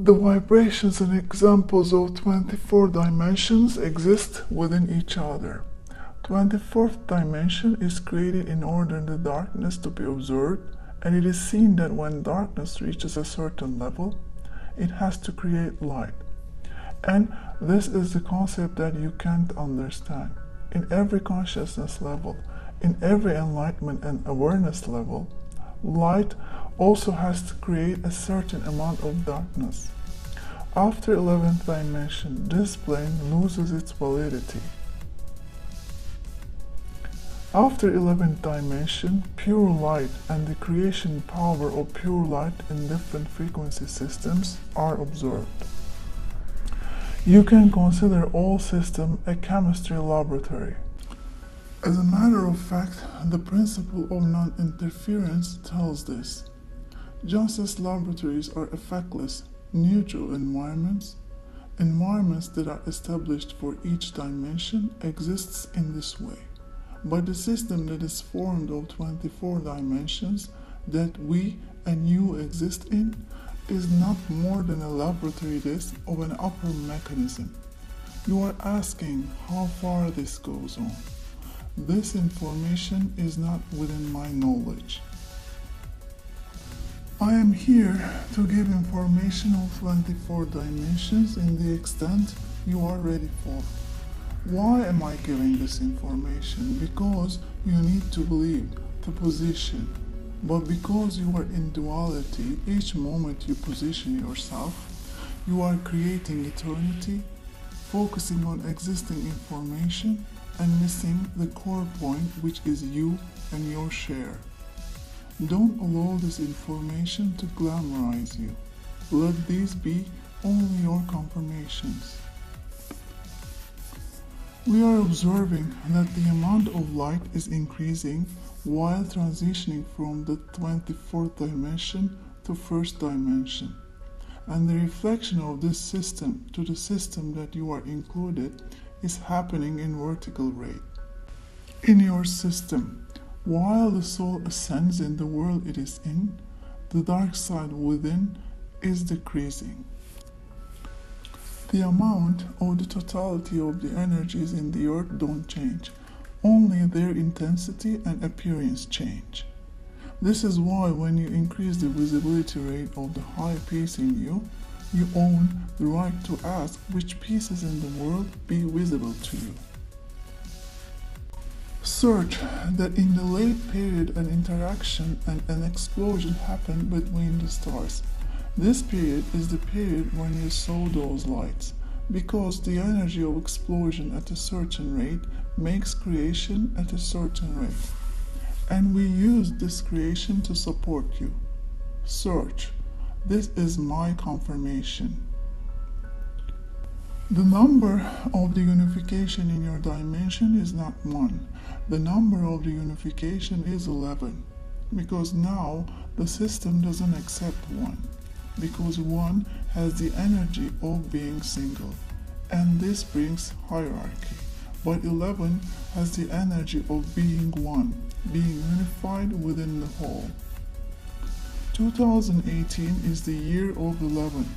The vibrations and examples of 24 dimensions exist within each other. 24th dimension is created in order the darkness to be observed, and it is seen that when darkness reaches a certain level, it has to create light. And this is the concept that you can't understand. In every consciousness level, in every enlightenment and awareness level, light also has to create a certain amount of darkness. After 11th dimension, this plane loses its validity. After 11th dimension, pure light and the creation power of pure light in different frequency systems are observed. You can consider all systems a chemistry laboratory. As a matter of fact, the principle of non-interference tells this. Just as laboratories are effectless, neutral environments that are established for each dimension exists in this way. But the system that is formed of 24 dimensions that we and you exist in is not more than a laboratory disk of an upper mechanism. You are asking how far this goes on. This information is not within my knowledge. I am here to give information of 24 dimensions in the extent you are ready for. Why am I giving this information? Because you need to believe, to position. But because you are in duality, each moment you position yourself, you are creating eternity, focusing on existing information, and missing the core point, which is you and your share. Don't allow this information to glamorize you. Let these be only your confirmations. We are observing that the amount of light is increasing while transitioning from the 24th dimension to first dimension. And the reflection of this system to the system that you are included is happening in vertical rate. In your system, while the soul ascends in the world it is in, the dark side within is decreasing. The amount or the totality of the energies in the earth don't change, only their intensity and appearance change. This is why when you increase the visibility rate of the high piece in you, you own the right to ask which pieces in the world be visible to you. Search that in the late period an interaction and an explosion happened between the stars. This period is the period when you saw those lights, because the energy of explosion at a certain rate makes creation at a certain rate. And we use this creation to support you. Search. This is my confirmation. The number of the unification in your dimension is not 1. The number of the unification is 11, because now the system doesn't accept 1. Because 1 has the energy of being single, and this brings hierarchy. But 11 has the energy of being one, being unified within the whole. 2018 is the year of 11.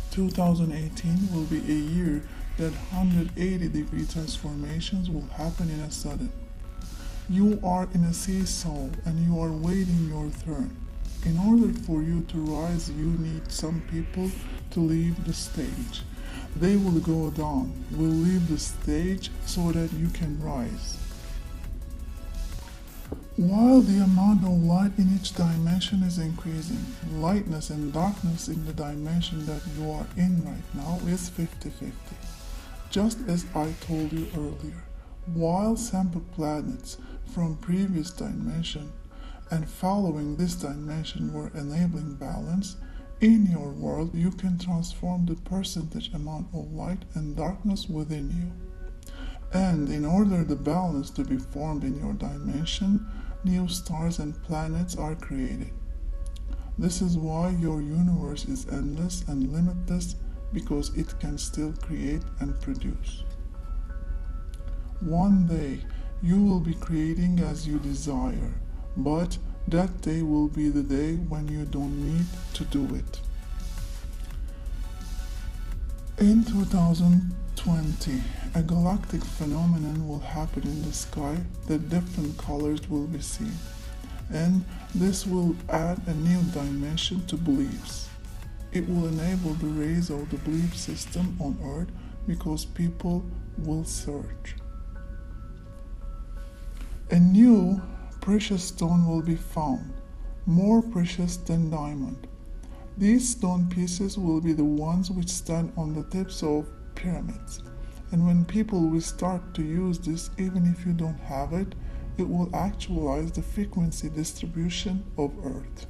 2018 will be a year that 180-degree transformations will happen in a sudden. You are in a seesaw and you are waiting your turn. In order for you to rise, you need some people to leave the stage. They will go down, will leave the stage so that you can rise. While the amount of light in each dimension is increasing, lightness and darkness in the dimension that you are in right now is 50-50. Just as I told you earlier, while sample planets from previous dimension and following this dimension were enabling balance, in your world you can transform the percentage amount of light and darkness within you. And in order the balance to be formed in your dimension, new stars and planets are created. This is why your universe is endless and limitless, because it can still create and produce. One day you will be creating as you desire, but that day will be the day when you don't need to do it. In 2020, a galactic phenomenon will happen in the sky that different colors will be seen, and this will add a new dimension to beliefs. It will enable the rise of the belief system on Earth because people will search. A new precious stone will be found, more precious than diamond. These stone pieces will be the ones which stand on the tips of pyramids. And when people will start to use this, even if you don't have it, it will actualize the frequency distribution of Earth.